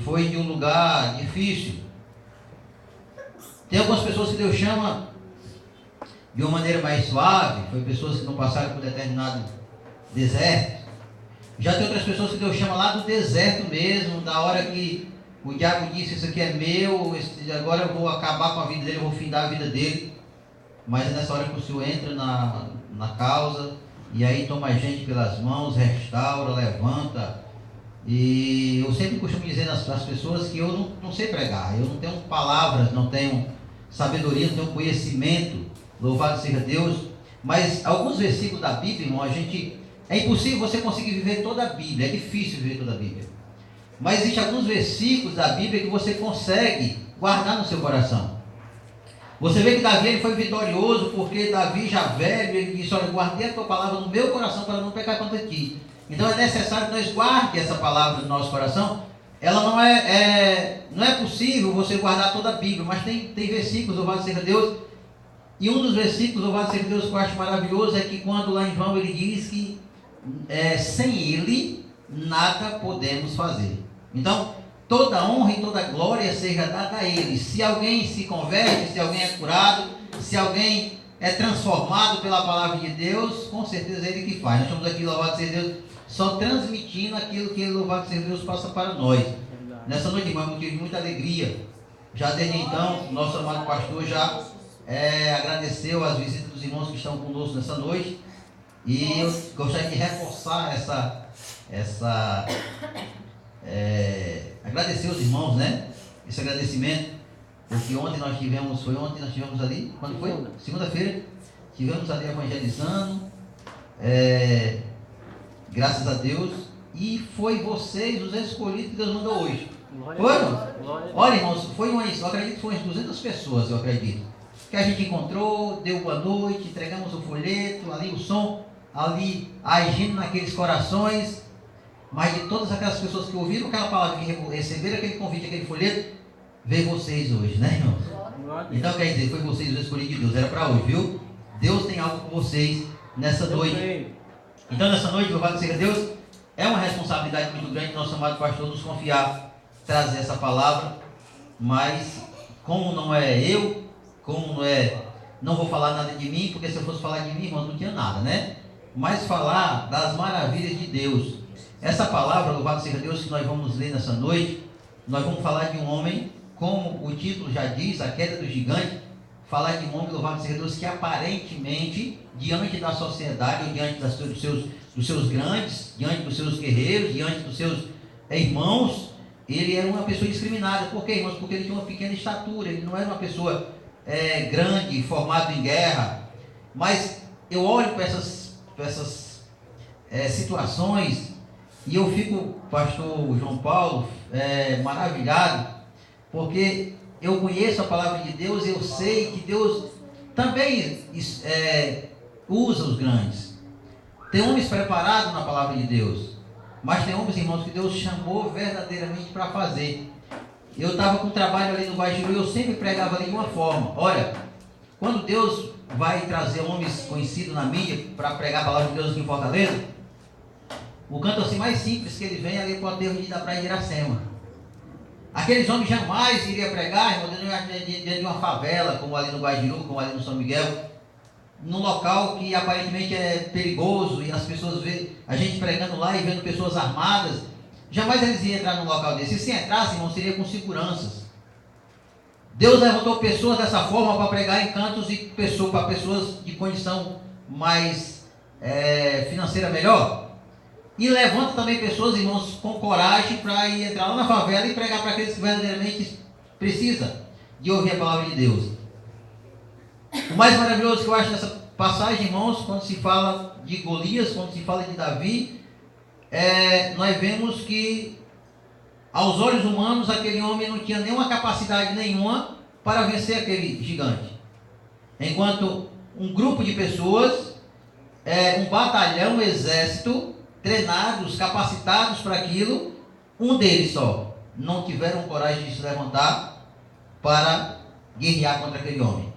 foi de um lugar difícil. Tem algumas pessoas que Deus chama de uma maneira mais suave, foi pessoas que não passaram por determinado deserto. Já tem outras pessoas que Deus chama lá do deserto mesmo, da hora que o diabo disse, isso aqui é meu, agora eu vou acabar com a vida dele, eu vou findar a vida dele. Mas é nessa hora que o Senhor entra na causa, e aí toma a gente pelas mãos, restaura, levanta. E eu sempre costumo dizer às pessoas que eu não sei pregar, eu não tenho palavras, não tenho sabedoria, não tenho conhecimento, louvado seja Deus. Mas alguns versículos da Bíblia, irmão, é impossível você conseguir viver toda a Bíblia, é difícil viver toda a Bíblia. Mas existem alguns versículos da Bíblia que você consegue guardar no seu coração. Você vê que Davi ele foi vitorioso, porque Davi já velho, ele disse, olha, guardei a tua palavra no meu coração para não pecar contra ti. Então é necessário que nós guardemos essa palavra no nosso coração. Ela não é possível você guardar toda a Bíblia, mas tem versículos, louvado seja Deus. E um dos versículos, louvado seja Deus, que eu acho maravilhoso, é que quando lá em João ele diz que sem ele nada podemos fazer. Então, toda honra e toda glória seja dada a ele. Se alguém se converte, se alguém é curado, se alguém é transformado pela palavra de Deus, com certeza é ele que faz. Nós estamos aqui, louvado seja Deus, só transmitindo aquilo que ele, louvado seja Deus, passa para nós. Nessa noite, irmão, é motivo de muita alegria. Já desde então, nosso amado pastor já agradeceu as visitas dos irmãos que estão conosco nessa noite. E eu gostaria de reforçar agradecer os irmãos, né? Esse agradecimento, porque ontem nós tivemos ali, quando foi? Segunda-feira, tivemos ali evangelizando, graças a Deus, e foi vocês os escolhidos que Deus mandou hoje. Foram? Olha, irmãos, eu acredito que foi umas 200 pessoas, eu acredito, que a gente encontrou, deu boa noite, entregamos o folheto, ali o som, ali agindo naqueles corações. Mas de todas aquelas pessoas que ouviram aquela palavra, que receberam aquele convite, aquele folheto, veio vocês hoje, né, irmãos? Então quer dizer, foi vocês os escolhidos de Deus, era para hoje, viu? Deus tem algo com vocês nessa noite. Então nessa noite, louvado seja Deus, é uma responsabilidade muito grande nosso amado pastor nos confiar, trazer essa palavra. Mas como não é eu, não vou falar nada de mim, porque se eu fosse falar de mim, irmão, não tinha nada, né? Mas falar das maravilhas de Deus. Essa palavra, louvado seja Deus, que nós vamos ler nessa noite, nós vamos falar de um homem, como o título já diz, a queda do gigante, falar de um homem, louvado seja Deus, que aparentemente, diante da sociedade, diante dos seus grandes, diante dos seus guerreiros, diante dos seus irmãos, ele era uma pessoa discriminada. Por quê, irmãos? Porque ele tinha uma pequena estatura, ele não era uma pessoa grande, formado em guerra. Mas eu olho para essas situações, e eu fico, pastor João Paulo, maravilhado, porque eu conheço a palavra de Deus, eu sei que Deus também usa os grandes. Tem homens preparados na palavra de Deus, mas tem homens, irmãos, que Deus chamou verdadeiramente para fazer. Eu estava com trabalho ali no Guajiru e eu sempre pregava ali de uma forma. Olha, quando Deus vai trazer homens conhecidos na mídia para pregar a palavra de Deus aqui em Fortaleza, o canto assim mais simples que ele vem ali para o aterro da praia de Iracema. Aqueles homens jamais iriam pregar, irmão, dentro de uma favela, como ali no Guajiru, como ali no São Miguel, num local que aparentemente é perigoso, e as pessoas veem a gente pregando lá e vendo pessoas armadas. Jamais eles iam entrar num local desse. E se entrassem, irmão, seria com seguranças. Deus levantou pessoas dessa forma para pregar em cantos e para pessoas de condição mais financeira melhor. E levanta também pessoas, irmãos, com coragem para ir entrar lá na favela e pregar para aqueles que verdadeiramente precisam de ouvir a palavra de Deus. O mais maravilhoso que eu acho nessa passagem, irmãos, quando se fala de Golias, quando se fala de Davi, nós vemos que aos olhos humanos aquele homem não tinha nenhuma capacidade nenhuma para vencer aquele gigante. Enquanto um grupo de pessoas, um batalhão, um exército, treinados, capacitados para aquilo, um deles só, não tiveram coragem de se levantar para guerrear contra aquele homem.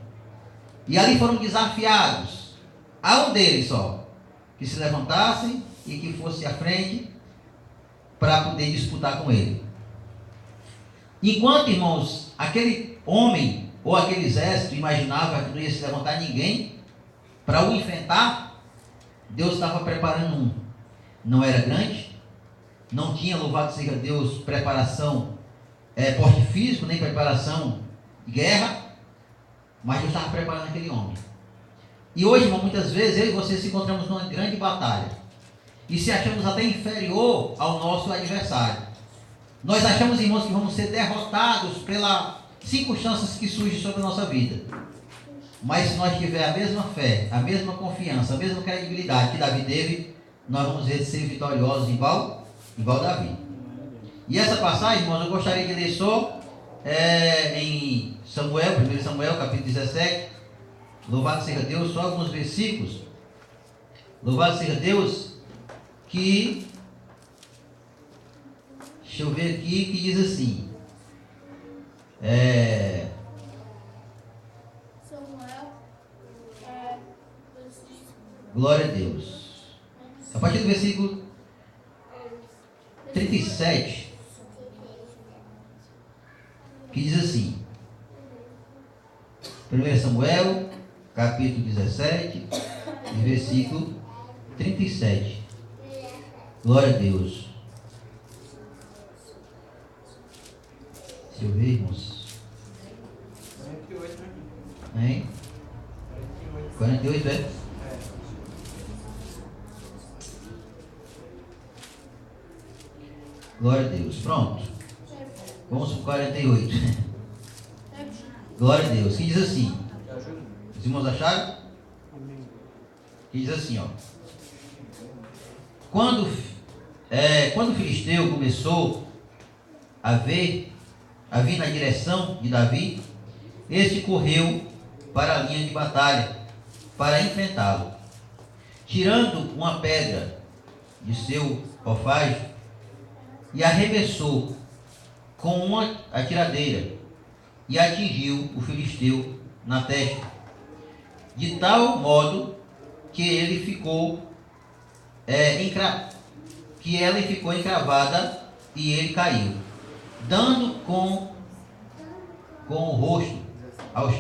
E ali foram desafiados a um deles só, que se levantasse e que fosse à frente para poder disputar com ele. Enquanto, irmãos, aquele homem ou aquele exército imaginava que não ia se levantar ninguém para o enfrentar, Deus estava preparando um. Não era grande, não tinha, louvado seja Deus, preparação, porte físico, nem preparação de guerra, mas Deus estava preparando aquele homem. E hoje, irmão, muitas vezes eu e você se encontramos numa grande batalha e se achamos até inferior ao nosso adversário. Nós achamos, irmãos, que vamos ser derrotados pelas circunstâncias que surgem sobre a nossa vida. Mas se nós tivermos a mesma fé, a mesma confiança, a mesma credibilidade que Davi teve, nós vamos ser vitoriosos igual Davi. E essa passagem, irmãos, eu gostaria de ler só em Samuel, 1 Samuel, capítulo 17. Louvado seja Deus, só alguns versículos. Louvado seja Deus, que, deixa eu ver aqui, que diz assim. Glória a Deus. A partir do versículo 37, que diz assim. 1 Samuel, capítulo 17, versículo 37. Glória a Deus. Deixa eu ver, irmãos. 48, né? Hein? 48, é? Glória a Deus. Pronto. Vamos para o 48. Glória a Deus. Que diz assim. Os irmãos acharam? Que diz assim, ó. Quando o filisteu começou a vir na direção de Davi, este correu para a linha de batalha para enfrentá-lo. Tirando uma pedra de seu alfaiate e arremessou com uma atiradeira e atingiu o filisteu na testa, de tal modo que ele ficou encravada e ele caiu, dando com o rosto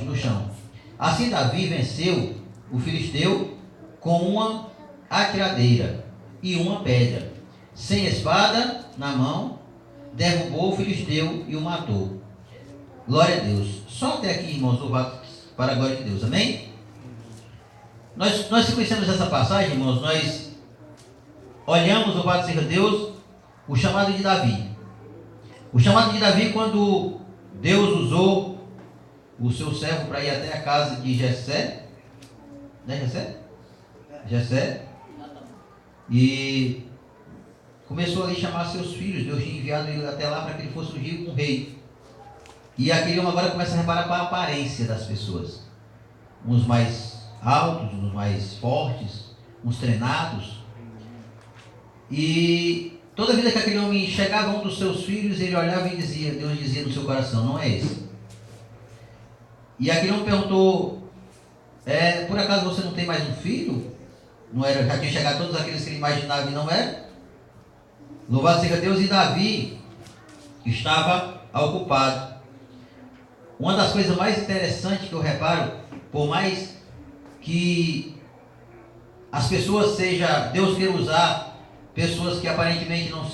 no chão. Assim Davi venceu o filisteu com uma atiradeira e uma pedra, sem espada na mão, derrubou o filisteu e o matou. Glória a Deus. Só até aqui, irmãos, louvado para a glória de Deus. Amém? Nós conhecemos essa passagem, irmãos, nós olhamos, louvado seja Deus, o chamado de Davi. O chamado de Davi, quando Deus usou o seu servo para ir até a casa de Jessé, né, Jessé, e começou ali a chamar seus filhos. Deus tinha enviado ele até lá para que ele fosse ungir com um rei. E aquele homem agora começa a reparar para a aparência das pessoas. Uns mais altos, uns mais fortes, uns treinados. E toda vida que aquele homem chegava a um dos seus filhos, ele olhava e dizia, Deus dizia no seu coração, não é esse. E aquele homem perguntou, por acaso você não tem mais um filho? Não era, já tinha chegado todos aqueles que ele imaginava e não era? Louvado seja Deus. E Davi estava ocupado. Uma das coisas mais interessantes que eu reparo, por mais que as pessoas Deus queira usar pessoas que aparentemente não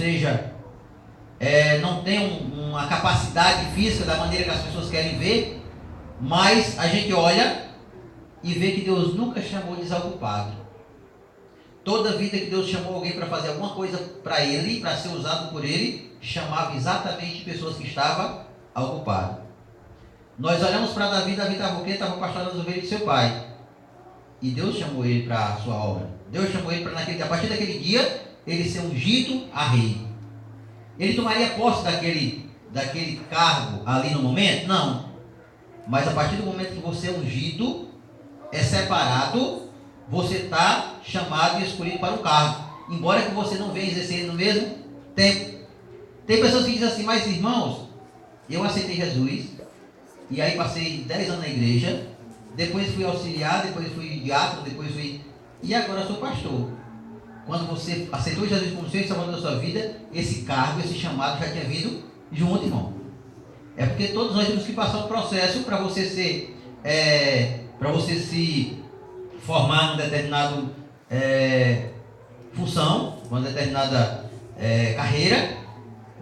tenham uma capacidade física da maneira que as pessoas querem ver, mas a gente olha e vê que Deus nunca chamou desocupado. Toda vida que Deus chamou alguém para fazer alguma coisa para ele, para ser usado por ele, chamava exatamente pessoas que estavam ocupadas. Nós olhamos para Davi estava o quê? Estava pastorando as ovelhas de seu pai. E Deus chamou ele para a sua obra. Deus chamou ele para a partir daquele dia, ele ser ungido a rei. Ele tomaria posse daquele cargo ali no momento? Não. Mas a partir do momento que você é ungido, é separado, você está chamado e escolhido para o cargo. Embora que você não venha exercer ele no mesmo tempo. Tem pessoas que dizem assim, mas irmãos, eu aceitei Jesus, e aí passei 10 anos na igreja, depois fui auxiliar, depois fui diácono, e agora eu sou pastor. Quando você aceitou Jesus como Senhor e Salvador da sua vida, esse cargo, esse chamado já tinha vindo junto, irmão. É porque todos nós temos que passar um processo para você ser, para você se formar em determinado função, uma determinada carreira.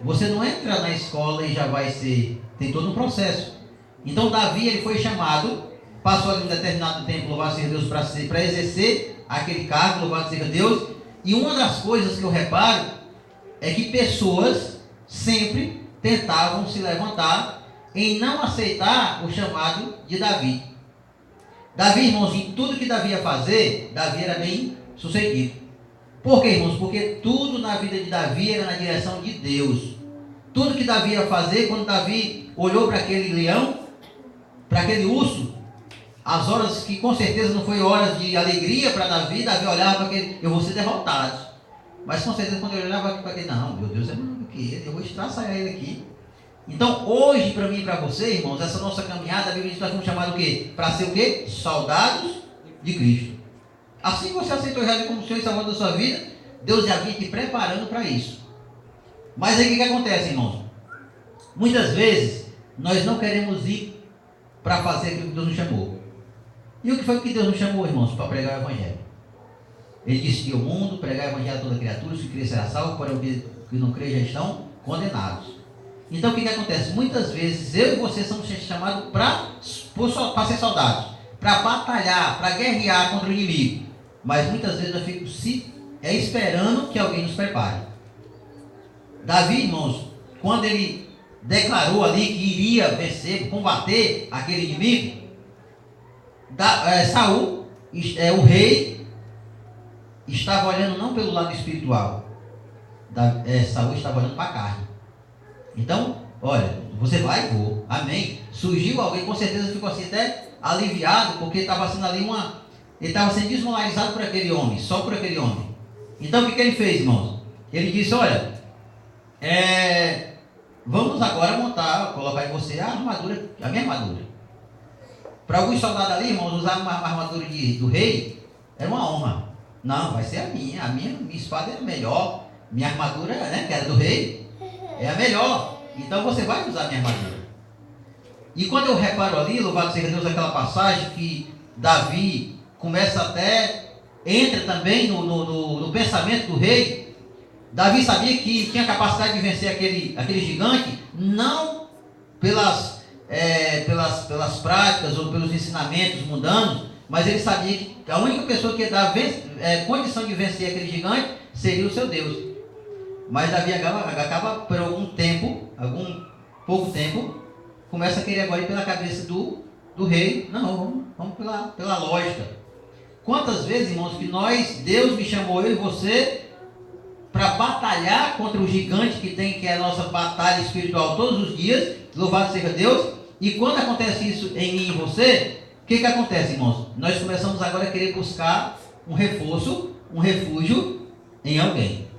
Você não entra na escola e já vai ser, tem todo um processo. Então Davi, ele foi chamado, passou ali um determinado tempo, louvado seja Deus, para exercer aquele cargo, louvado seja Deus. E uma das coisas que eu reparo é que pessoas sempre tentavam se levantar em não aceitar o chamado de Davi. Davi, irmãos, em tudo que Davi ia fazer, Davi era bem sucedido. Por quê, irmãos? Porque tudo na vida de Davi era na direção de Deus. Tudo que Davi ia fazer, quando Davi olhou para aquele leão, para aquele urso, as horas que com certeza não foi horas de alegria para Davi, Davi olhava para aquele, eu vou ser derrotado. Mas com certeza quando ele olhava para aquele, não, meu Deus é maior do que ele, eu vou estraçalhar ele aqui. Então hoje, para mim e para você, irmãos, essa nossa caminhada, a Bíblia diz que nós fomos chamados o quê? Para ser o quê? Soldados de Cristo. Assim que você aceitou Jesus como Senhor e Salvador da sua vida, Deus já vinha te preparando para isso. Mas aí o que acontece, irmãos? Muitas vezes nós não queremos ir para fazer aquilo que Deus nos chamou. E o que foi que Deus nos chamou, irmãos? Para pregar o Evangelho. Ele disse que o mundo, pregar o Evangelho a toda criatura, se crer será salvo, porém os que não crê já estão condenados. Então o que acontece? Muitas vezes eu e você somos chamados para ser soldados, para batalhar, para guerrear contra o inimigo. Mas muitas vezes eu fico esperando que alguém nos prepare. Davi, irmãos, quando ele declarou ali que iria vencer, combater aquele inimigo, Saul, o rei, estava olhando não pelo lado espiritual, Saul estava olhando para a carne. Então, olha, você vai, vou, amém. Surgiu alguém, com certeza ficou assim até aliviado, porque estava sendo ali ele estava sendo desmoralizado por aquele homem, só por aquele homem. Então o que ele fez, irmãos? Ele disse, olha, vamos agora colocar em você a minha armadura. Para alguns soldados ali, irmãos, usar uma armadura do rei era uma honra. Não, vai ser a minha espada é a melhor, minha armadura, né, que era do rei, é a melhor. Então você vai usar a minha armadura. E quando eu reparo ali, louvado seja Deus, aquela passagem que Davi entra também no pensamento do rei. Davi sabia que tinha capacidade de vencer aquele gigante, não pelas práticas ou pelos ensinamentos mundanos, mas ele sabia que a única pessoa que ia dar condição de vencer aquele gigante seria o seu Deus. Mas Davi acaba por algum pouco tempo, começa a querer agora ir pela cabeça do rei. Não, vamos pela lógica. Quantas vezes, irmãos, que Deus me chamou, eu e você, para batalhar contra o gigante que é a nossa batalha espiritual todos os dias, louvado seja Deus, e quando acontece isso em mim e em você, o que acontece, irmãos? Nós começamos agora a querer buscar um reforço, um refúgio em alguém.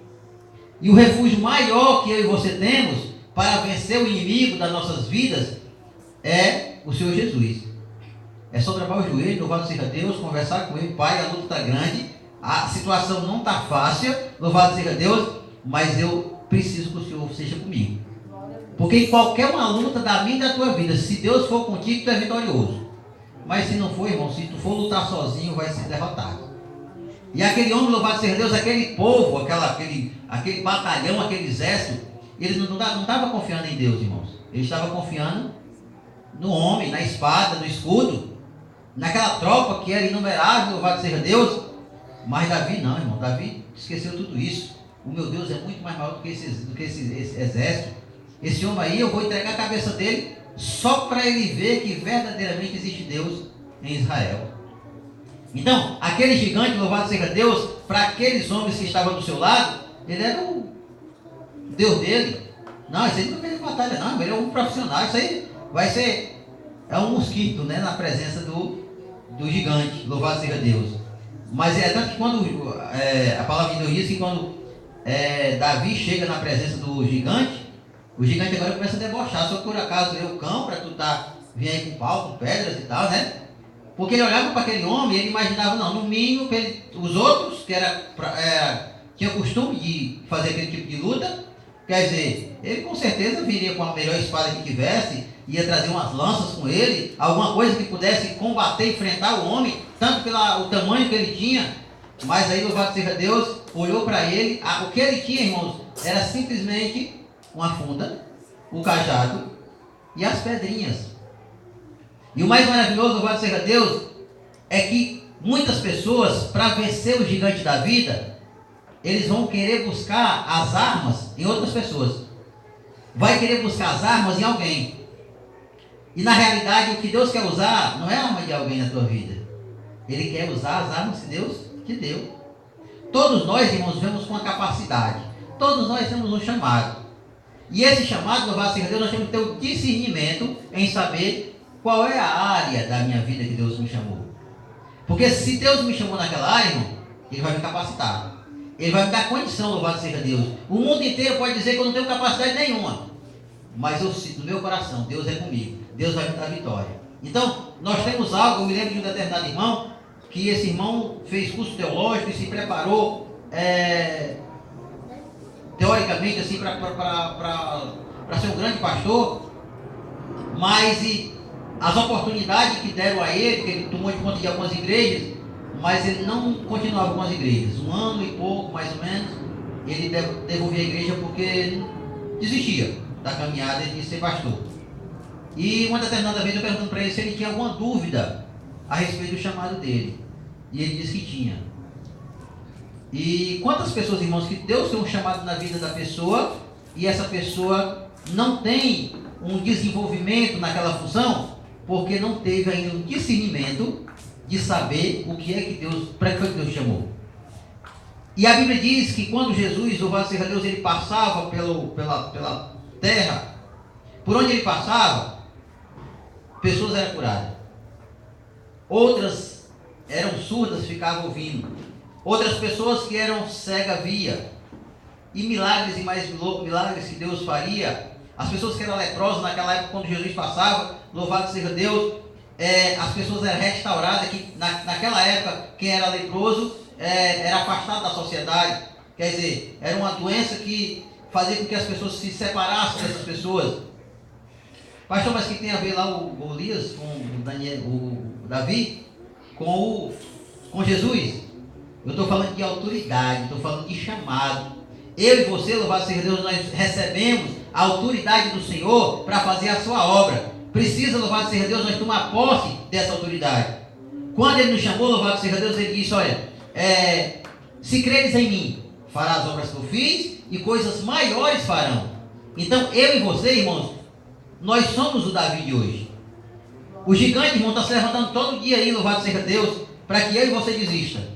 E o refúgio maior que eu e você temos para vencer o inimigo das nossas vidas é o Senhor Jesus. É só trabalhar o joelho, louvado seja Deus, conversar com Ele, Pai, a luta está grande, a situação não está fácil, louvado seja Deus, mas eu preciso que o Senhor seja comigo. Porque em qualquer uma luta da minha e da tua vida, se Deus for contigo, tu é vitorioso. Mas se não for, irmão, se tu for lutar sozinho, vai ser derrotado. E aquele homem, louvado seja Deus, aquele povo, aquele batalhão, aquele exército, ele não estava confiando em Deus, irmãos. Ele estava confiando no homem, na espada, no escudo, naquela tropa que era inumerável, louvado seja Deus. Mas Davi não, irmão. Davi esqueceu tudo isso. O meu Deus é muito mais maior do que esse exército. Esse homem aí, eu vou entregar a cabeça dele só para ele ver que verdadeiramente existe Deus em Israel. Então, aquele gigante, louvado seja Deus, para aqueles homens que estavam do seu lado, ele era o Deus dele. Não, isso aí não é batalha, não. Ele é um profissional. Isso aí vai ser um mosquito, né, na presença do gigante, louvado seja Deus. Mas é tanto que quando a palavra de Deus diz que quando Davi chega na presença do gigante, o gigante agora começa a debochar. Só por acaso eu cão para tu vir aí com pau, com pedras e tal, né? Porque ele olhava para aquele homem e ele imaginava, não, no mínimo, os outros que tinham costume de fazer aquele tipo de luta, quer dizer, ele com certeza viria com a melhor espada que tivesse, ia trazer umas lanças com ele, alguma coisa que pudesse combater, enfrentar o homem, tanto pelo tamanho que ele tinha. Mas aí, louvado seja Deus, olhou para ele, o que ele tinha, irmãos, era simplesmente uma funda, o cajado e as pedrinhas. E o mais maravilhoso, louvado seja Deus, é que muitas pessoas, para vencer o gigante da vida, eles vão querer buscar as armas em outras pessoas. Vai querer buscar as armas em alguém. E na realidade, o que Deus quer usar não é a arma de alguém na tua vida. Ele quer usar as armas que Deus te deu. Todos nós, irmãos, vemos com uma capacidade. Todos nós temos um chamado. E esse chamado, louvado seja Deus, nós temos que ter o discernimento em saber qual é a área da minha vida que Deus me chamou. Porque se Deus me chamou naquela área, irmão, Ele vai me capacitar. Ele vai me dar condição, louvado seja Deus. O mundo inteiro pode dizer que eu não tenho capacidade nenhuma. Mas eu sinto no meu coração, Deus é comigo. Deus vai me dar vitória. Então, nós temos algo, eu me lembro de um determinado irmão, que esse irmão fez curso teológico e se preparou teoricamente assim, para ser um grande pastor, mas as oportunidades que deram a ele, que ele tomou de conta de algumas igrejas, mas ele não continuava com as igrejas. 1 ano e pouco, mais ou menos, ele devolvia a igreja porque ele desistia da caminhada de ser pastor. E uma determinada vez eu perguntando para ele se ele tinha alguma dúvida a respeito do chamado dele. E ele disse que tinha. E quantas pessoas, irmãos, que Deus tem um chamado na vida da pessoa e essa pessoa não tem um desenvolvimento naquela função porque não teve ainda um discernimento de saber o que é que Deus, para que foi que Deus chamou. E a Bíblia diz que quando Jesus, louvado seja Deus, ele passava pela terra, por onde ele passava, pessoas eram curadas. Outras eram surdas, ficavam ouvindo. Outras pessoas que eram cegas via. E milagres e mais milagres que Deus faria. As pessoas que eram leprosas naquela época, quando Jesus passava, louvado seja Deus, as pessoas eram restauradas, que naquela época quem era leproso era afastado da sociedade. Quer dizer, era uma doença que fazia com que as pessoas se separassem dessas pessoas. Pastor, mas que tem a ver lá o Golias com o Davi, com Jesus? Eu estou falando de autoridade, estou falando de chamado. Eu e você, louvado seja Deus, nós recebemos a autoridade do Senhor para fazer a sua obra. Precisa, louvado seja Deus, nós tomar posse dessa autoridade. Quando Ele nos chamou, louvado seja Deus, Ele disse, olha, se creres em mim, fará as obras que eu fiz e coisas maiores farão. Então, eu e você, irmãos, nós somos o Davi de hoje. O gigante, irmão, está se levantando todo dia aí, louvado seja Deus, para que eu e você desista.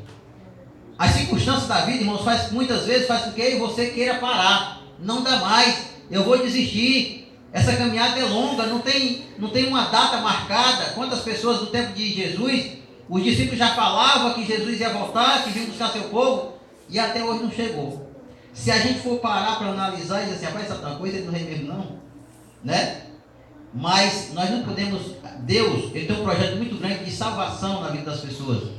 As circunstâncias da vida, irmãos, muitas vezes faz com que eu e você queira parar. Não dá mais, eu vou desistir. Essa caminhada é longa, não tem uma data marcada. Quantas pessoas no tempo de Jesus, os discípulos já falavam que Jesus ia voltar, que vinha buscar seu povo, e até hoje não chegou. Se a gente for parar para analisar e dizer assim, rapaz, essa tal coisa ele não é mesmo não, né? Mas nós não podemos, Deus, Ele tem um projeto muito grande de salvação na vida das pessoas.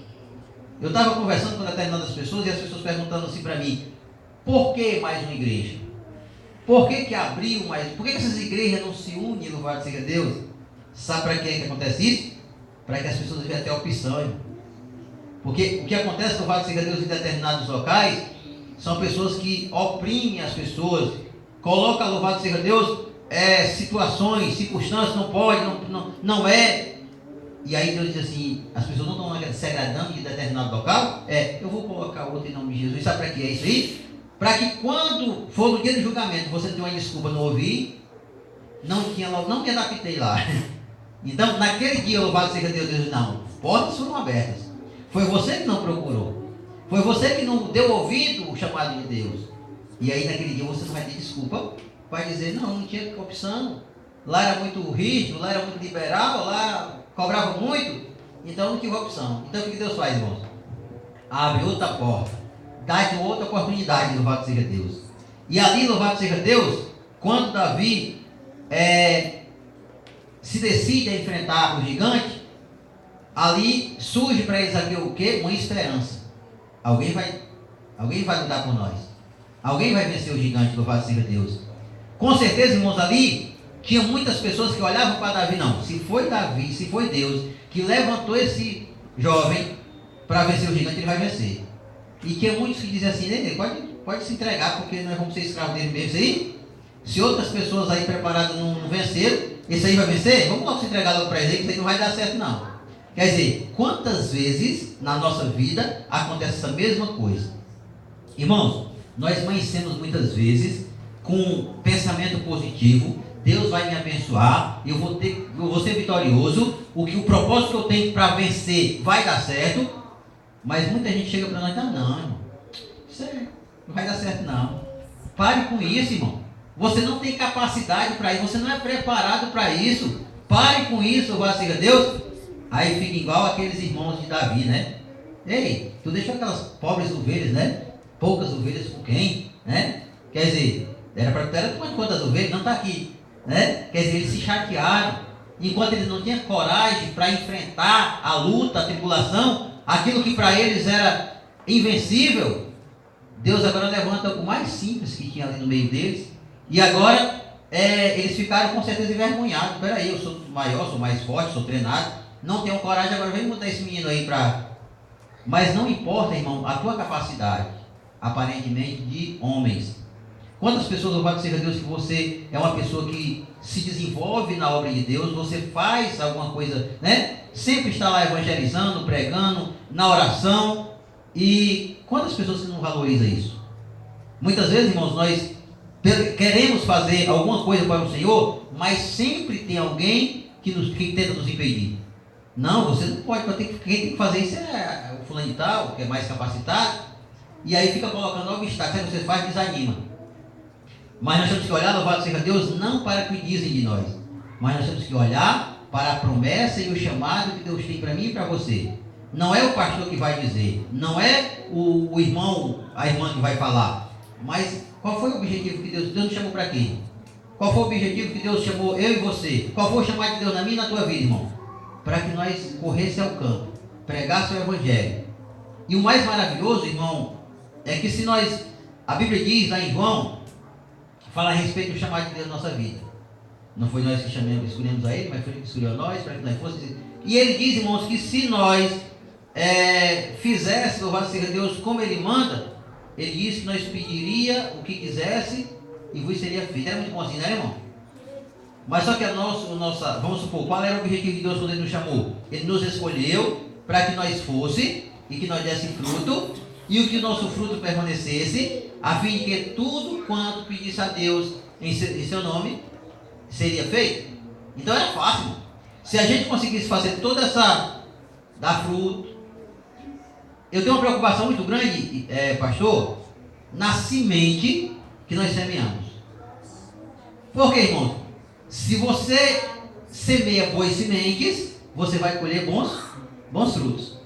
Eu estava conversando com determinadas pessoas e as pessoas perguntando assim para mim, por que mais uma igreja? Por que abriu mais? Por que essas igrejas não se unem, louvado seja Deus? Sabe para que acontece isso? Para que as pessoas venham ter opção. Irmão. Porque o que acontece, louvado seja Deus, em determinados locais, são pessoas que oprimem as pessoas, colocam, louvado seja Deus, situações, circunstâncias, não pode, não é. E aí Deus diz assim, as pessoas não estão se agradando de determinado local, eu vou colocar outro em nome de Jesus. Sabe para que é isso aí? Para que quando for no dia do julgamento, você tenha uma desculpa, não ouvi, não me adaptei lá. Então, naquele dia, louvado seja Deus, Deus diz, não, portas foram abertas. Foi você que não procurou. Foi você que não deu ouvido ao chamado de Deus. E aí, naquele dia, você não vai ter desculpa para dizer, não tinha opção. Lá era muito rígido, lá era muito liberal, lá cobrava muito, então não tive opção. Então, o que Deus faz, irmãos? Abre outra porta. Dá-te outra oportunidade, louvado seja Deus. E ali, louvado seja Deus, quando Davi se decide a enfrentar o gigante, ali surge para Esaquiel o quê? Uma esperança. Alguém vai lutar por nós. Alguém vai vencer o gigante, louvado seja Deus. Com certeza, irmãos, ali tinha muitas pessoas que olhavam para Davi. Não, se foi Davi, se foi Deus que levantou esse jovem para vencer o gigante, ele vai vencer. E tinha muitos que diziam assim, né, pode se entregar, porque nós vamos ser escravos dele mesmo. Isso aí, se outras pessoas aí preparadas não venceram, esse aí vai vencer? Vamos logo se entregar logo para ele, que isso aí não vai dar certo não. Quer dizer, quantas vezes na nossa vida acontece essa mesma coisa? Irmãos, nós vencemos muitas vezes com pensamento positivo. Deus vai me abençoar, eu vou ser vitorioso, o propósito que eu tenho para vencer vai dar certo. Mas muita gente chega para nós e diz, não, irmão, isso não vai dar certo não. Pare com isso, irmão. Você não tem capacidade para isso, você não é preparado para isso. Pare com isso, louvado seja Deus. Aí fica igual aqueles irmãos de Davi, né? Ei, tu deixou aquelas pobres ovelhas, né? Poucas ovelhas com quem? Né? Quer dizer, era para ter quantas ovelhas? Não está aqui. Né? Quer dizer, eles se chatearam. Enquanto eles não tinham coragem para enfrentar a luta, a tribulação, aquilo que para eles era invencível, Deus agora levanta o mais simples que tinha ali no meio deles. E agora eles ficaram com certeza envergonhados. Peraí, eu sou maior, sou mais forte, sou treinado, não tenho coragem, agora vem mudar esse menino aí para... Mas não importa, irmão, a tua capacidade, aparentemente, de homens. Quantas pessoas, louvado seja Deus, que você é uma pessoa que se desenvolve na obra de Deus, você faz alguma coisa, né? Sempre está lá evangelizando, pregando, na oração. E quantas pessoas que não valorizam isso? Muitas vezes, irmãos, nós queremos fazer alguma coisa para o Senhor, mas sempre tem alguém que tenta nos impedir. Não, você não pode, quem tem que fazer isso é o fulano de tal, que é mais capacitado, e aí fica colocando obstáculos, aí você faz e desanima. Mas nós temos que olhar, louvado seja Deus, não para o que dizem de nós, mas nós temos que olhar para a promessa e o chamado que Deus tem para mim e para você. Não é o pastor que vai dizer, não é o irmão, a irmã que vai falar, mas qual foi o objetivo que Deus nos chamou para quê? Qual foi o objetivo que Deus chamou eu e você? Qual foi o chamado de Deus na minha e na tua vida, irmão? Para que nós corrêssemos ao campo, pregássemos o evangelho. E o mais maravilhoso, irmão, é que se nós, a Bíblia diz lá em João, fala a respeito do chamado de Deus na nossa vida. Não foi nós que escolhemos a Ele, mas foi Ele que escolheu a nós, para que nós fôssemos. E Ele diz, irmãos, que se nós fizéssemos, louvado seja Deus, como Ele manda, Ele disse que nós pediria o que quisesse e vos seria feito. Era muito bom assim, né, irmão? Mas só que vamos supor, qual era o objetivo de Deus quando Ele nos chamou? Ele nos escolheu para que nós fosse e que nós desse fruto, e o que o nosso fruto permanecesse, a fim de que tudo quanto pedisse a Deus em seu nome seria feito. Então era fácil. Se a gente conseguisse fazer toda essa, dar fruto. Eu tenho uma preocupação muito grande, pastor, na semente que nós semeamos. Por quê, irmão? Se você semeia boas sementes, você vai colher bons frutos.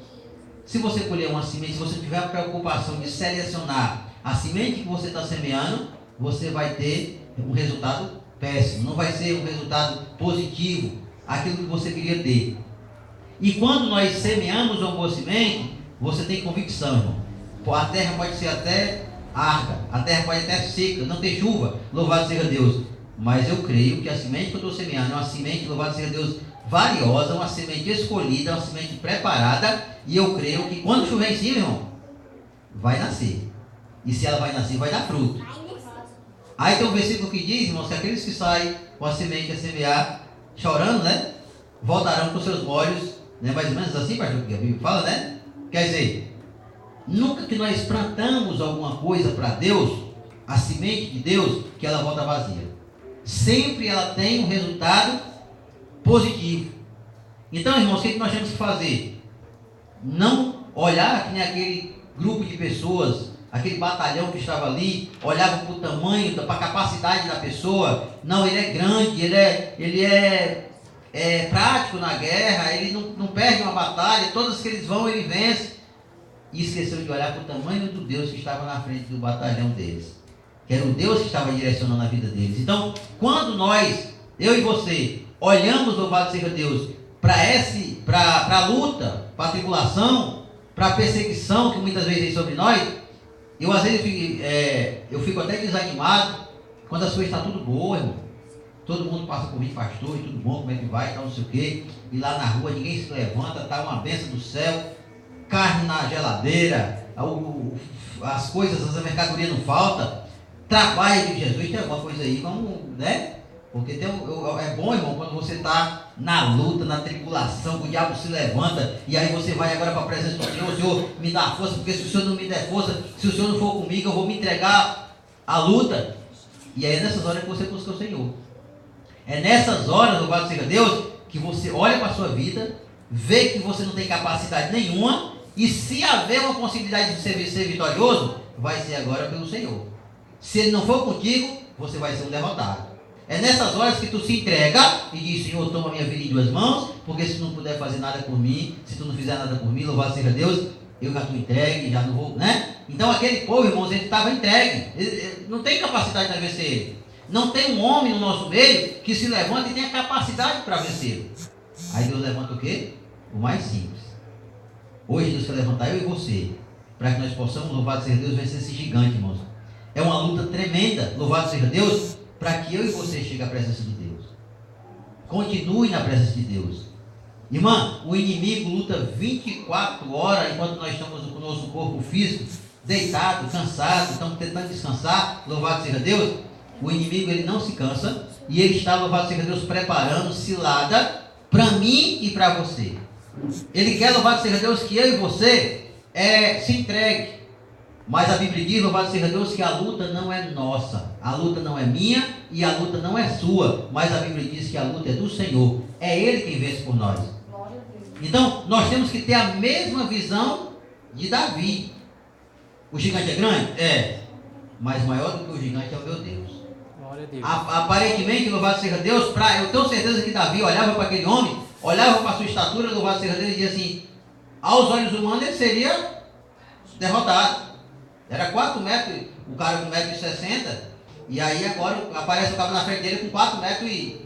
Se você colher uma semente, se você tiver a preocupação de selecionar a semente que você está semeando, você vai ter um resultado péssimo. Não vai ser um resultado positivo, aquilo que você queria ter. E quando nós semeamos uma boa semente, você tem convicção, irmão. A terra pode ser até árida, a terra pode até seca, não ter chuva, louvado seja Deus. Mas eu creio que a semente que eu estou semeando é uma semente, louvado seja Deus, valiosa, uma semente escolhida, uma semente preparada. E eu creio que quando chover em cima, irmão, vai nascer. E se ela vai nascer, vai dar fruto. Aí tem um versículo que diz, irmãos, que aqueles que saem com a semente a semear, chorando, né? Voltarão com seus molhos, né? Mais ou menos assim, pastor, que a Bíblia fala, né? Quer dizer, nunca que nós plantamos alguma coisa para Deus, a semente de Deus, que ela volta vazia. Sempre ela tem um resultado positivo. Então, irmãos, o que nós temos que fazer? Não olhar que nem aquele grupo de pessoas, aquele batalhão que estava ali, olhava para o tamanho, para a capacidade da pessoa. Não, ele é grande, ele é prático na guerra, ele não perde uma batalha, todas que eles vão, ele vence. E esqueceu de olhar para o tamanho do Deus que estava na frente do batalhão deles, que era o Deus que estava direcionando a vida deles. Então, quando nós, eu e você, olhamos, louvado seja Deus, para a luta, para a tribulação, para a perseguição que muitas vezes vem sobre nós, eu às vezes eu fico até desanimado Quando as coisas estão tudo boas, irmão, todo mundo passa por mim, pastor, e tudo bom, como é que vai, tal, não sei o quê. E lá na rua ninguém se levanta, tá uma bênção do céu, carne na geladeira, as coisas, as mercadorias não faltam. Trabalho de Jesus, tem alguma coisa aí, vamos, né? Porque é bom, irmão, quando você está na luta, na tribulação, o diabo se levanta, e aí você vai agora para a presença do Senhor. O Senhor me dá força, porque se o Senhor não me der força, se o Senhor não for comigo, eu vou me entregar à luta. E aí é nessas horas que você busca o Senhor. É nessas horas, louvado seja Deus, que você olha para a sua vida, vê que você não tem capacidade nenhuma, e se haver uma possibilidade de ser vitorioso, vai ser agora pelo Senhor. Se Ele não for contigo, você vai ser um derrotado. É nessas horas que tu se entrega e diz: Senhor, toma minha vida em 2 mãos, porque se tu não puder fazer nada por mim, se tu não fizer nada por mim, louvado seja Deus, eu já estou entregue, já não vou, né? Então aquele povo, irmãos, ele estava entregue, ele não tem capacidade de vencer ele. Não tem um homem no nosso meio que se levanta e tenha capacidade para vencer. Aí Deus levanta o quê? O mais simples. Hoje Deus quer levantar eu e você, para que nós possamos, louvado seja Deus, vencer esse gigante, irmãos. É uma luta tremenda, louvado seja Deus, para que eu e você chegue à presença de Deus. Continue na presença de Deus. Irmã, o inimigo luta 24 horas enquanto nós estamos com o nosso corpo físico deitado, cansado, estamos tentando descansar, louvado seja Deus. O inimigo, ele não se cansa, e ele está, louvado seja Deus, preparando cilada para mim e para você. Ele quer, louvado seja Deus, que eu e você se entregue. Mas a Bíblia diz, louvado seja Deus, que a luta não é nossa, a luta não é minha e a luta não é sua, mas a Bíblia diz que a luta é do Senhor, é Ele quem vence por nós. Então, nós temos que ter a mesma visão de Davi. O gigante é grande? É, mas maior do que o gigante é o meu Deus. Glória a Deus. Aparentemente, louvado seja Deus, eu tenho certeza que Davi olhava para aquele homem, olhava para a sua estatura, louvado seja Deus, e dizia assim: aos olhos humanos ele seria derrotado. Era 4 metros, o cara com 1,60 m, e aí agora aparece o cara na frente dele com 4 metros e...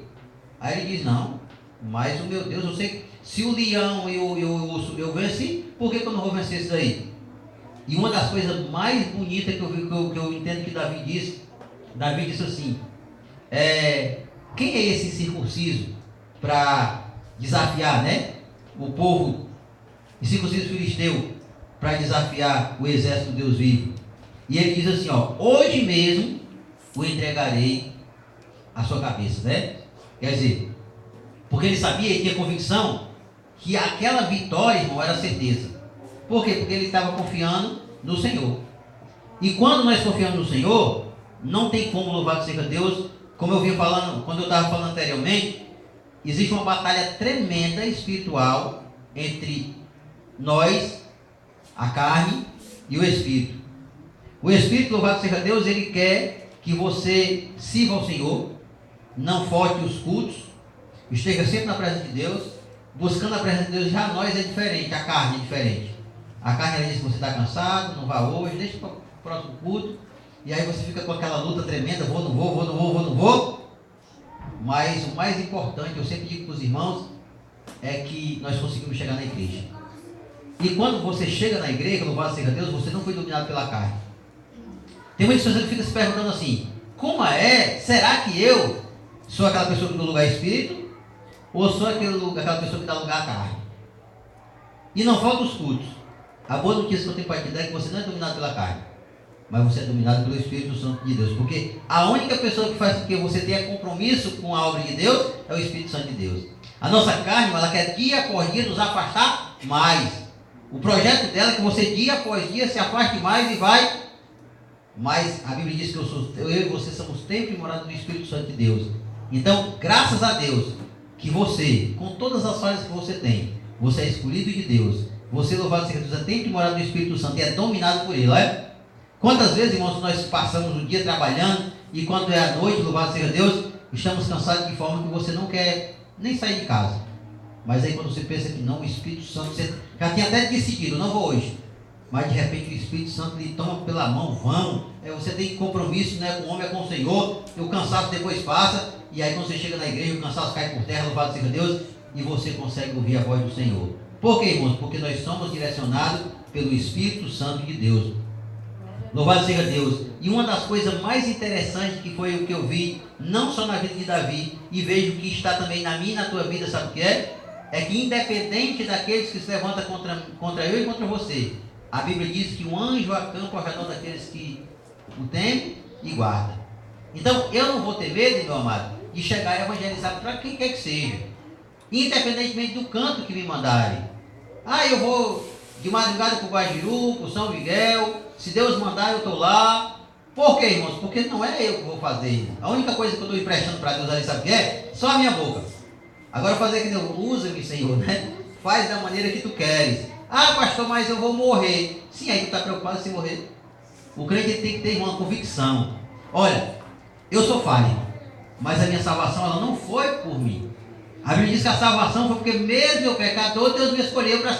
Aí ele diz: não, mas o meu Deus, eu sei que se o leão e o urso eu venci, por que eu não vou vencer isso daí? E uma das coisas mais bonitas que eu entendo que Davi disse assim: quem é esse circunciso para desafiar, né, o povo, circunciso filisteu, para desafiar o exército do Deus vivo? E ele diz assim: hoje mesmo o entregarei à sua cabeça, né? Quer dizer, porque ele sabia, ele tinha convicção que aquela vitória, irmão, era certeza. Por quê? Porque ele estava confiando no Senhor. E quando nós confiamos no Senhor, não tem como, louvado seja Deus, como eu vinha falando, quando eu estava falando anteriormente, existe uma batalha tremenda espiritual entre nós, a carne e o Espírito. O Espírito, louvado seja Deus, ele quer que você sirva ao Senhor, não falte os cultos, esteja sempre na presença de Deus, buscando a presença de Deus. Já nós é diferente, a carne é diferente. A carne, ela diz que você está cansado, não vá hoje, deixa para o próximo culto, e aí você fica com aquela luta tremenda: vou, não vou. Mas o mais importante, eu sempre digo para os irmãos, é que nós conseguimos chegar na igreja. E quando você chega na igreja, louvado seja Deus, você não foi dominado pela carne. Tem muitas pessoas que ficam se perguntando assim: será que eu sou aquela pessoa que dá lugar ao Espírito? Ou sou aquela pessoa que dá lugar à carne? E não falta os cultos. A boa notícia que eu tenho para te dar é que você não é dominado pela carne, mas você é dominado pelo Espírito Santo de Deus. Porque a única pessoa que faz com que você tenha compromisso com a obra de Deus é o Espírito Santo de Deus. A nossa carne, ela quer dia após dia nos afastar mais. O projeto dela é que você dia após dia se afaste mais e vai. Mas a Bíblia diz que eu e você somos templo e morada do Espírito Santo de Deus. Então, graças a Deus, que você, com todas as falhas que você tem, você é escolhido de Deus. Você, louvado seja Deus, é templo e morada do Espírito Santo e é dominado por Ele, não é? Quantas vezes, irmãos, nós passamos o dia trabalhando e quando é a noite, louvado seja Deus, estamos cansados de forma que você não quer nem sair de casa. Mas aí quando você pensa que não, o Espírito Santo, você já tinha até decidido: não vou hoje. Mas de repente o Espírito Santo lhe toma pela mão: vamos. Você tem compromisso, né, com o homem, é com o Senhor. E o cansaço depois passa. E aí quando você chega na igreja, o cansaço cai por terra, louvado seja Deus, e você consegue ouvir a voz do Senhor. Por quê, irmãos? Porque nós somos direcionados pelo Espírito Santo de Deus. Louvado seja Deus. E uma das coisas mais interessantes que foi o que eu vi, não só na vida de Davi, e vejo que está também na minha e na tua vida, sabe o que é? É que independente daqueles que se levantam contra eu e contra você, a Bíblia diz que um anjo acampa ao redor daqueles que o temem e guarda. Então eu não vou ter medo, meu amado, de chegar e evangelizar para quem quer que seja, independentemente do canto que me mandarem. Eu vou de madrugada para o Guajiru, para o São Miguel, se Deus mandar eu estou lá. Por quê, irmãos? Porque não é eu que vou fazer. A única coisa que eu estou emprestando para Deus ali, sabe o que é? Só a minha boca. Agora fazer que Deus usa-me, Senhor, né? Faz da maneira que tu queres. Pastor, mas eu vou morrer. Sim, aí tu está preocupado se morrer. O crente tem que ter, irmão, uma convicção. Olha, eu sou falho, mas a minha salvação ela não foi por mim. A Bíblia diz que a salvação foi porque mesmo eu pecador, Deus me escolheu para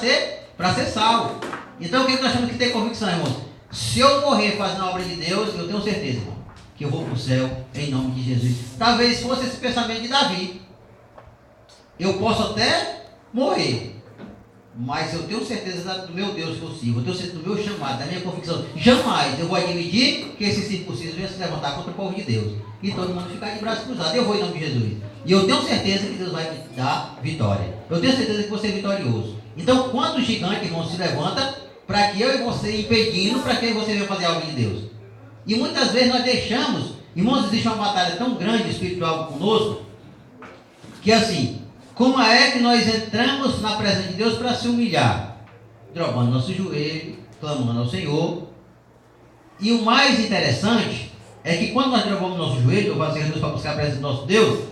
ser salvo. Então o que nós temos que ter convicção, irmãos? Se eu morrer fazendo a obra de Deus, eu tenho certeza, irmão, que eu vou para o céu em nome de Jesus. Talvez fosse esse pensamento de Davi. Eu posso até morrer, mas eu tenho certeza do meu Deus que eu sirvo, eu tenho certeza do meu chamado, da minha convicção. Jamais eu vou admitir que esse circunciso venha se levantar contra o povo de Deus e todo mundo ficar de braços cruzados. Eu vou em nome de Jesus. E eu tenho certeza que Deus vai me dar vitória. Eu tenho certeza que você é vitorioso. Então, quantos gigantes, irmãos, se levanta para que eu e você impedindo para que você venha fazer a obra de Deus? E muitas vezes nós deixamos, irmãos, existe uma batalha tão grande espiritual conosco, que assim, como é que nós entramos na presença de Deus para se humilhar? Dobrando nosso joelho, clamando ao Senhor. E o mais interessante é que quando nós dobramos nosso joelho, louvado seja Deus, para buscar a presença do nosso Deus,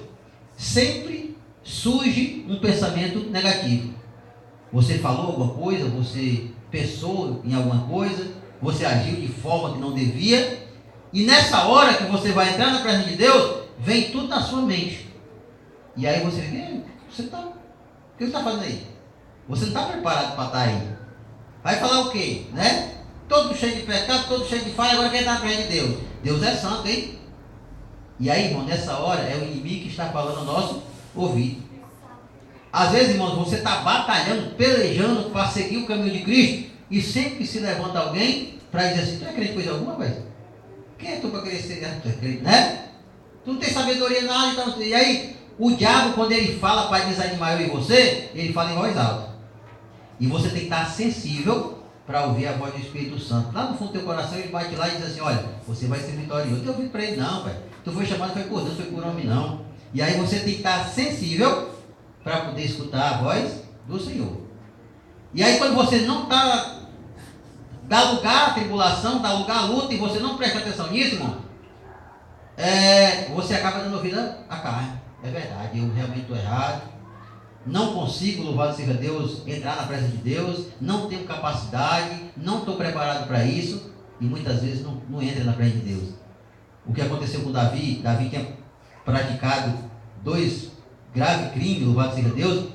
sempre surge um pensamento negativo. Você falou alguma coisa, você pensou em alguma coisa, você agiu de forma que não devia, e nessa hora que você vai entrar na presença de Deus, vem tudo na sua mente. E aí você fica, o que você está fazendo aí? Você não está preparado para estar aí. Vai falar o quê? Né? Todo cheio de pecado, todo cheio de falha, agora quem está na presença de Deus? Deus é santo, hein? E aí, irmão, nessa hora é o inimigo que está falando no nosso ouvido. Às vezes, irmãos, você está batalhando, pelejando para seguir o caminho de Cristo, e sempre que se levanta alguém para dizer assim, tu é crente coisa alguma, velho? Quem é tu para querer ser crente, né? Tu não tem sabedoria nada, então, e aí, o diabo, quando ele fala para desanimar eu e você, ele fala em voz alta. E você tem que estar sensível para ouvir a voz do Espírito Santo. Lá no fundo do teu coração, ele bate lá e diz assim, olha, você vai ser vitorioso. Eu tenho ouvido para ele, não, velho. Tu foi chamado, foi por Deus, foi por homem, não. E aí você tem que estar sensível para poder escutar a voz do Senhor. E aí quando você não está, dá lugar à tribulação, dá lugar à luta, e você não presta atenção nisso, irmão, você acaba dando ouvido à carne. É verdade, eu realmente estou errado, não consigo, louvado seja Deus, entrar na presença de Deus, não tenho capacidade, não estou preparado para isso, e muitas vezes não entra na presença de Deus. O que aconteceu com Davi tinha praticado 2 graves crimes, louvado seja Deus,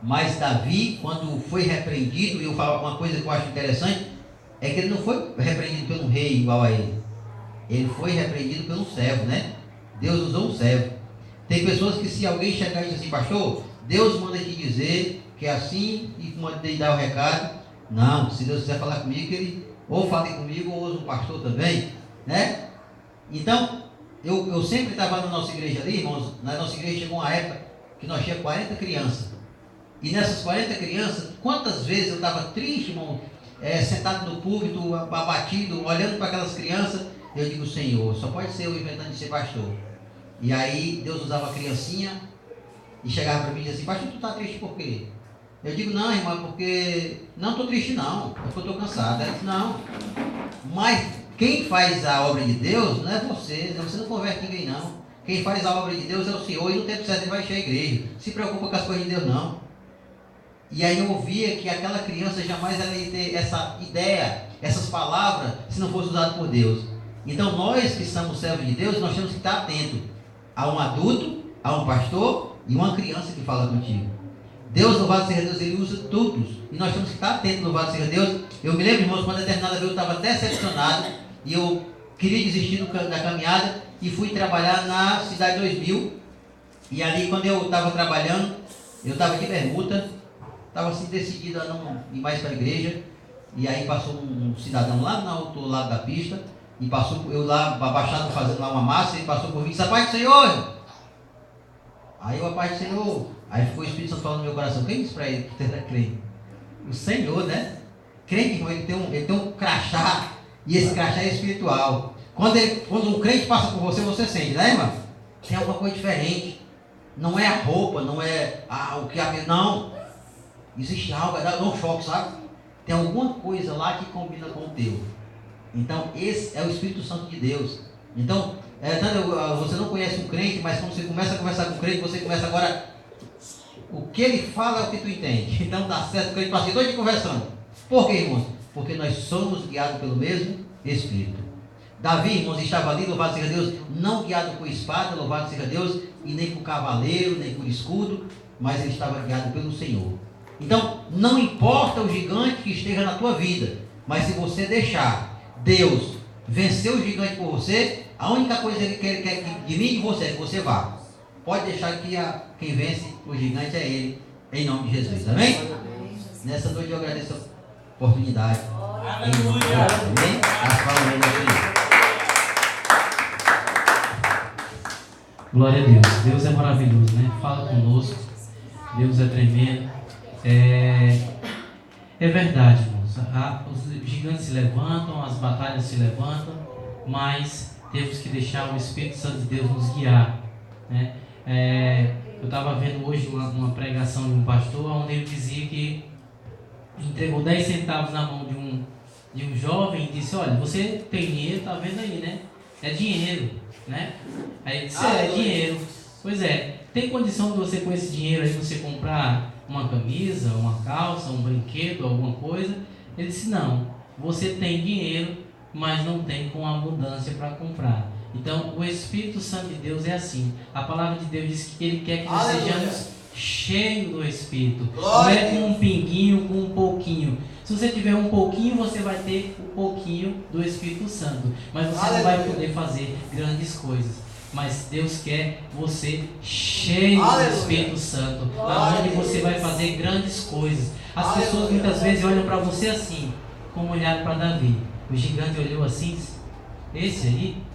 mas Davi, quando foi repreendido, e eu falo uma coisa que eu acho interessante, é que ele não foi repreendido pelo rei igual a ele foi repreendido pelo servo, né? Deus usou um servo. Tem pessoas que se alguém chegar e dizer assim, pastor, Deus manda te dizer que é assim, e manda te dar o recado. Não, se Deus quiser falar comigo, ele ou fale comigo, ou usa um pastor também, né? Então, eu sempre estava na nossa igreja ali, irmãos, na nossa igreja chegou uma época que nós tínhamos 40 crianças. E nessas 40 crianças, quantas vezes eu estava triste, irmão, sentado no púlpito, abatido, olhando para aquelas crianças, eu digo, Senhor, só pode ser eu inventando de ser pastor. E aí Deus usava a criancinha e chegava para mim e dizia assim, pastor, tu está triste por quê? Eu digo, não, irmão, porque não estou triste não, é porque eu estou cansado. Ela disse, não, mas quem faz a obra de Deus não é você não converte ninguém não. Quem faz a obra de Deus é o Senhor, e no tempo certo ele vai encher a igreja. Se preocupa com as coisas de Deus não. E aí eu ouvia que aquela criança jamais ela ia ter essa ideia, essas palavras, se não fosse usado por Deus. Então nós que somos servos de Deus, nós temos que estar atentos a um adulto, a um pastor e uma criança que fala contigo. Deus, louvado seja Deus, ele usa todos. E nós temos que estar atentos, louvado seja Deus. Eu me lembro, irmãos, quando determinada vez eu estava decepcionado e eu queria desistir da caminhada e fui trabalhar na Cidade 2000. E ali, quando eu estava trabalhando, eu estava de bermuda, estava assim decidido a não ir mais para a igreja. E aí passou um cidadão lá no outro lado da pista, e passou, eu lá abaixado fazendo lá uma massa, e passou por mim e disse: a paz do Senhor! Aí a paz do Senhor, aí ficou o Espírito Santo falando no meu coração: quem disse para ele que tu era crente? O Senhor, né? Crente, irmão, ele tem um crachá, e esse crachá é espiritual. Quando um crente passa por você, você sente, né, irmão? Tem alguma coisa diferente. Não é a roupa, não é o que a... Não. Existe algo, dá um choque, sabe? Tem alguma coisa lá que combina com o teu. Então, esse é o Espírito Santo de Deus. Então, você não conhece um crente, mas quando você começa a conversar com o crente, você começa agora... O que ele fala é o que tu entende. Então, dá certo, o crente passa dois conversando. Por quê, irmãos? Porque nós somos guiados pelo mesmo Espírito. Davi, irmãos, estava ali, louvado seja Deus, não guiado por espada, louvado seja Deus, e nem por cavaleiro, nem por escudo, mas ele estava guiado pelo Senhor. Então, não importa o gigante que esteja na tua vida, mas se você deixar Deus vencer o gigante por você, a única coisa que ele quer de mim e de você é que você vá. Pode deixar que quem vence o gigante é Ele, em nome de Jesus. Amém? Nessa noite eu agradeço a oportunidade. Em nome de Jesus. Amém? As palavras do Senhor. Glória a Deus. Deus é maravilhoso, né? Fala conosco. Deus é tremendo. É verdade, irmãos. Os gigantes se levantam, as batalhas se levantam, mas temos que deixar o Espírito Santo de Deus nos guiar, né? Eu estava vendo hoje uma pregação de um pastor onde ele dizia que entregou 10 centavos na mão de um jovem e disse: olha, você tem dinheiro, está vendo aí, né? É dinheiro, né? Aí ele disse: é dinheiro. Pois é, tem condição de você com esse dinheiro aí você comprar uma camisa, uma calça, um brinquedo, alguma coisa? Ele disse: não, você tem dinheiro, mas não tem com abundância para comprar. Então, o Espírito Santo de Deus é assim. A palavra de Deus diz que Ele quer que nós sejamos cheios do Espírito. Não é com um pinguinho, com um pouquinho. Se você tiver um pouquinho, você vai ter um pouquinho do Espírito Santo. Mas você não vai poder fazer grandes coisas. Mas Deus quer você cheio do Espírito Santo, onde você vai fazer grandes coisas. As pessoas muitas vezes olham para você assim, como olharam para Davi. O gigante olhou assim e disse: esse aí?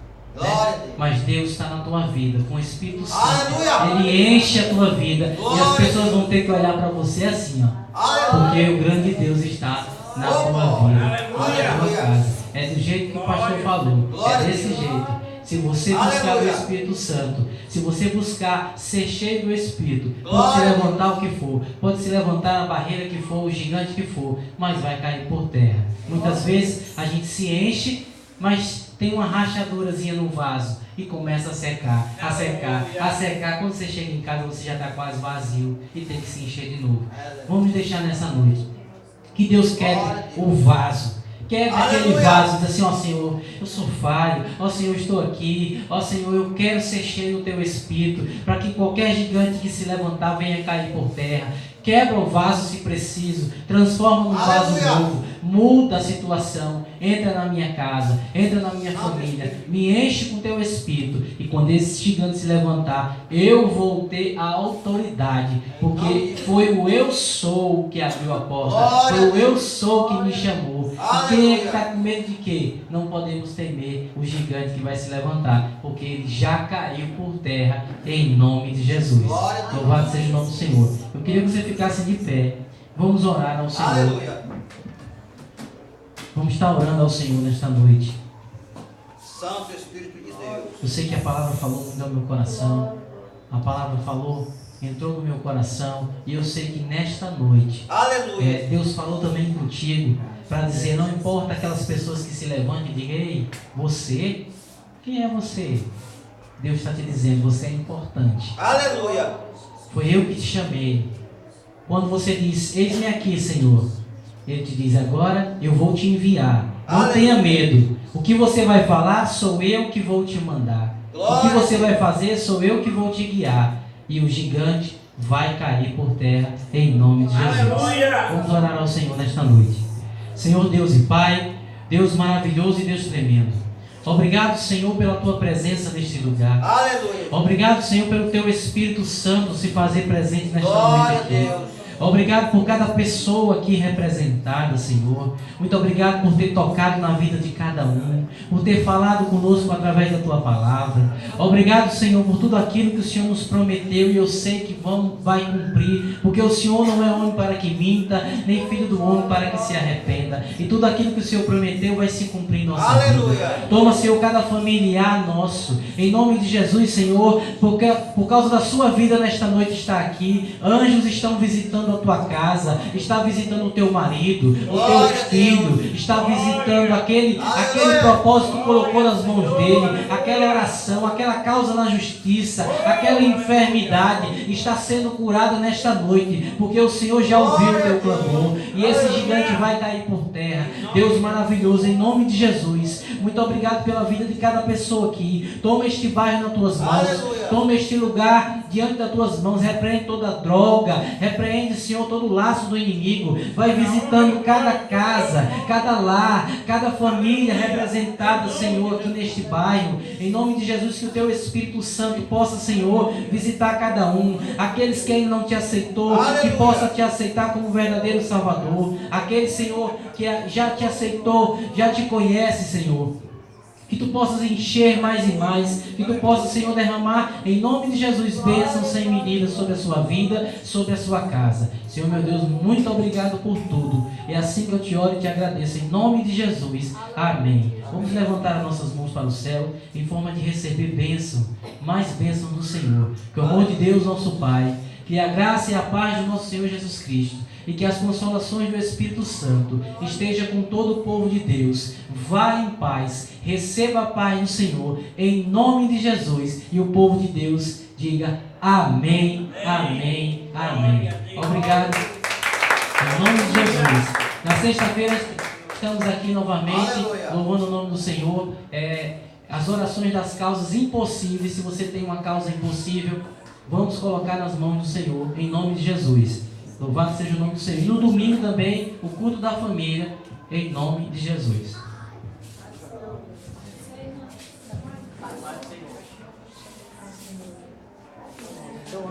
Mas Deus está na tua vida com o Espírito Santo. Ele enche a tua vida. E as pessoas vão ter que olhar para você assim, ó, porque o grande Deus está na tua vida, na tua casa. É do jeito que o pastor falou. É desse jeito. Se você buscar o Espírito Santo, se você buscar ser cheio do Espírito, pode se levantar o que for, pode se levantar a barreira que for, o gigante que for, mas vai cair por terra. Muitas vezes a gente se enche, mas tem uma rachadurazinha no vaso e começa a secar, a secar, a secar. Quando você chega em casa, você já está quase vazio e tem que se encher de novo. Vamos deixar nessa noite que Deus quer o vaso. Quer aquele vaso, diz assim: ó Senhor, eu sou falho, ó Senhor, eu estou aqui, ó Senhor, eu quero ser cheio do Teu Espírito, para que qualquer gigante que se levantar venha cair por terra. Quebra o vaso se preciso, transforma num vaso novo, muda a situação, entra na minha casa, entra na minha família, me enche com Teu Espírito, e quando esse gigante se levantar, eu vou ter a autoridade, porque foi o eu sou que abriu a porta, foi o eu sou que me chamou. E quem é que está com medo de quê? Não podemos temer o gigante que vai se levantar, porque ele já caiu por terra em nome de Jesus. Louvado seja o nome do Senhor. Eu queria que você ficasse de pé. Vamos orar ao Senhor. Aleluia. Vamos estar orando ao Senhor nesta noite. Santo Espírito de Deus. Eu sei que a palavra falou no meu coração. A palavra falou, entrou no meu coração. E eu sei que nesta noite, Deus falou também contigo, para dizer: não importa aquelas pessoas que se levantem e digam: ei, você? Quem é você? Deus está te dizendo: você é importante. Aleluia. Foi eu que te chamei. Quando você diz: eis-me aqui, Senhor, Ele te diz: agora eu vou te enviar. Não tenha medo. O que você vai falar, sou eu que vou te mandar. O que você vai fazer, sou eu que vou te guiar. E o gigante vai cair por terra em nome de Jesus. Vamos orar ao Senhor nesta noite. Senhor Deus e Pai, Deus maravilhoso e Deus tremendo, obrigado, Senhor, pela Tua presença neste lugar. Aleluia. Obrigado, Senhor, pelo Teu Espírito Santo se fazer presente nesta noite aqui. Obrigado por cada pessoa aqui representada, Senhor. Muito obrigado por ter tocado na vida de cada um, por ter falado conosco através da Tua palavra. Obrigado, Senhor, por tudo aquilo que o Senhor nos prometeu, e eu sei que vai cumprir, porque o Senhor não é homem para que minta, nem filho do homem para que se arrependa, e tudo aquilo que o Senhor prometeu vai se cumprir em nossa vida. Toma, Senhor, cada familiar nosso, em nome de Jesus, Senhor, porque por causa da sua vida nesta noite está aqui. Anjos estão visitando a tua casa, está visitando o teu marido, o teu filho, está visitando aquele propósito que colocou nas mãos dele, aquela oração, aquela causa na justiça, aquela enfermidade está sendo curada nesta noite, porque o Senhor já ouviu o teu clamor, e esse gigante vai cair por terra. Deus maravilhoso, em nome de Jesus, muito obrigado pela vida de cada pessoa aqui. Toma este bairro nas tuas mãos, toma este lugar diante das tuas mãos, repreende toda droga, repreende, Senhor, todo o laço do inimigo, vai visitando cada casa, cada lar, cada família representada, Senhor, aqui neste bairro, em nome de Jesus, que o teu Espírito Santo possa, Senhor, visitar cada um, aqueles que ainda não te aceitou, que possa te aceitar como verdadeiro Salvador, aquele, Senhor, que já te aceitou, já te conhece, Senhor, que tu possas encher mais e mais, que tu possas, Senhor, derramar em nome de Jesus bênçãos sem medida sobre a sua vida, sobre a sua casa. Senhor, meu Deus, muito obrigado por tudo. É assim que eu te oro e te agradeço, em nome de Jesus. Amém. Vamos levantar as nossas mãos para o céu em forma de receber bênção, mais bênção do Senhor. Que o amor de Deus, nosso Pai, que a graça e a paz do nosso Senhor Jesus Cristo, e que as consolações do Espírito Santo esteja com todo o povo de Deus. Vá em paz, receba a paz do Senhor, em nome de Jesus. E o povo de Deus diga amém, amém, amém. Obrigado, em nome de Jesus. Na sexta-feira estamos aqui novamente, louvando o nome do Senhor. As orações das causas impossíveis. Se você tem uma causa impossível, vamos colocar nas mãos do Senhor, em nome de Jesus. Louvado seja o nome do Senhor. E no domingo também, o culto da família, em nome de Jesus. Então,